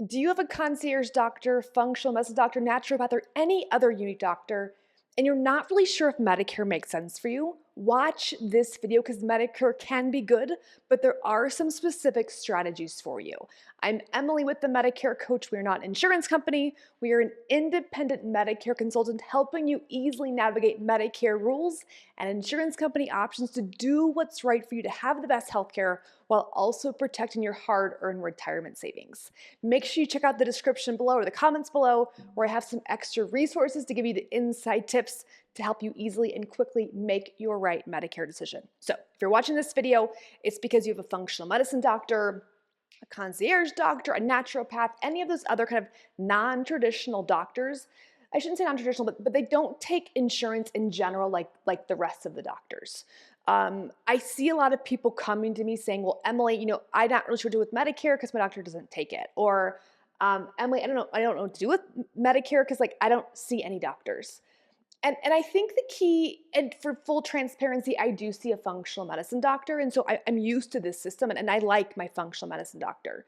Do you have a concierge doctor, functional medicine doctor, naturopath, or any other unique doctor, and you're not really sure if Medicare makes sense for you? Watch this video because Medicare can be good, but there are some specific strategies for you. I'm Emily with the Medicare Coach. We are not an insurance company. We are an independent Medicare consultant helping you easily navigate Medicare rules and insurance company options to do what's right for you to have the best healthcare while also protecting your hard-earned retirement savings. Make sure you check out the description below or the comments below where I have some extra resources to give you the inside tips to help you easily and quickly make your right Medicare decision. So if you're watching this video, it's because you have a functional medicine doctor, a concierge doctor, a naturopath, any of those other kind of non-traditional doctors. I shouldn't say non-traditional, but they don't take insurance in general like the rest of the doctors. I see a lot of people coming to me saying, well, Emily, I'm not really sure what to do with Medicare because my doctor doesn't take it. Or Emily, I don't know what to do with Medicare because I don't see any doctors. And I think the key, and for full transparency, I do see a functional medicine doctor. And so I'm used to this system and I like my functional medicine doctor.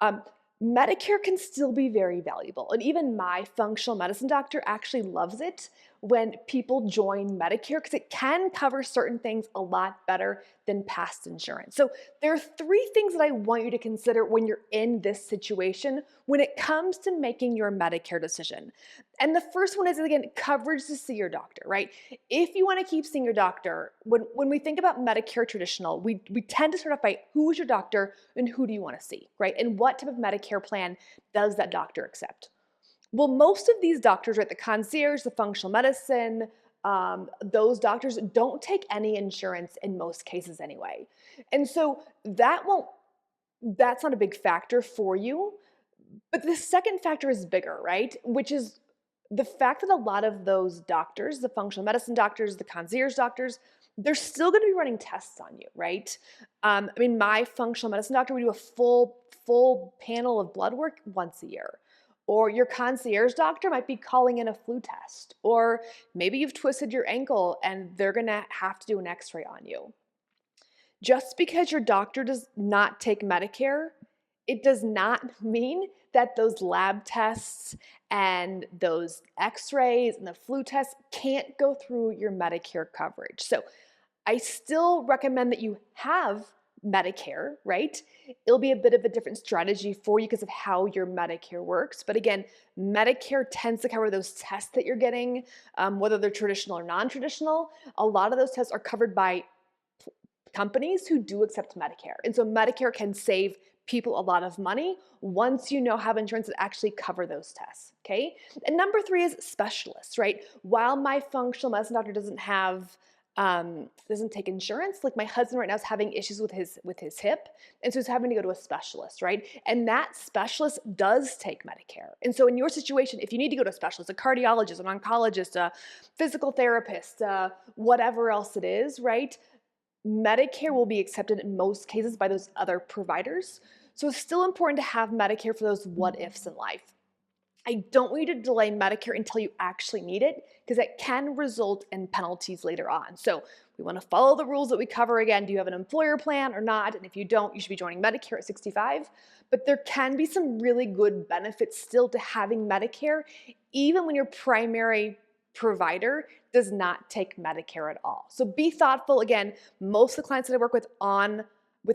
Um, Medicare can still be very valuable. And even my functional medicine doctor actually loves it when people join Medicare because it can cover certain things a lot better than past insurance. So there are three things that I want you to consider when you're in this situation when it comes to making your Medicare decision. And the first one is, again, coverage to see your doctor, right? If you want to keep seeing your doctor, when we think about Medicare traditional, we tend to start off by who is your doctor and who do you want to see, right? And what type of Medicare plan does that doctor accept? Well, most of these doctors, right, the concierge, the functional medicine, those doctors don't take any insurance in most cases anyway. And so that's not a big factor for you. But the second factor is bigger, right? Which is the fact that a lot of those doctors, the functional medicine doctors, the concierge doctors, they're still going to be running tests on you, right? My functional medicine doctor, we do a full panel of blood work once a year. Or your concierge doctor might be calling in a flu test. Or maybe you've twisted your ankle and they're going to have to do an x-ray on you. Just because your doctor does not take Medicare, it does not mean that those lab tests and those x-rays and the flu tests can't go through your Medicare coverage. So I still recommend that you have Medicare, right? It'll be a bit of a different strategy for you because of how your Medicare works. But again, Medicare tends to cover those tests that you're getting, whether they're traditional or non-traditional. A lot of those tests are covered by companies who do accept Medicare. And so Medicare can save people a lot of money once you have insurance that actually cover those tests, okay? And number three is specialists, right? While my functional medicine doctor doesn't take insurance, like my husband right now is having issues with his hip, and so he's having to go to a specialist, right? And that specialist does take Medicare. And so in your situation, if you need to go to a specialist, a cardiologist, an oncologist, a physical therapist, whatever else it is, right? Medicare will be accepted in most cases by those other providers. So it's still important to have Medicare for those what ifs in life. I don't want you to delay Medicare until you actually need it because that can result in penalties later on. So we want to follow the rules that we cover. Again, do you have an employer plan or not? And if you don't, you should be joining Medicare at 65. But there can be some really good benefits still to having Medicare, even when your primary provider does not take Medicare at all. So be thoughtful. Again, most of the clients that I work with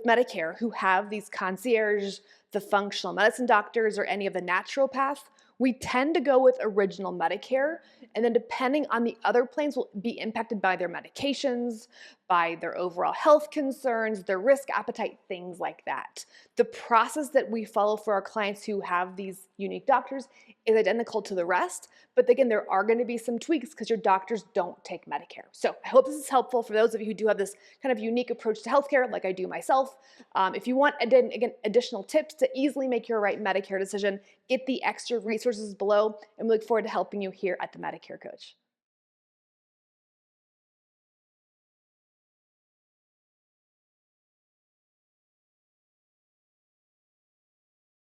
Medicare who have these concierge, the functional medicine doctors, or any of the naturopaths, we tend to go with original Medicare, and then depending on the other plans will be impacted by their medications, by their overall health concerns, their risk appetite, things like that. The process that we follow for our clients who have these unique doctors is identical to the rest, but again, there are going to be some tweaks because your doctors don't take Medicare. So I hope this is helpful for those of you who do have this kind of unique approach to healthcare like I do myself. If you want, again, additional tips to easily make your right Medicare decision, get the extra resources below, and we look forward to helping you here at the Medicare Coach.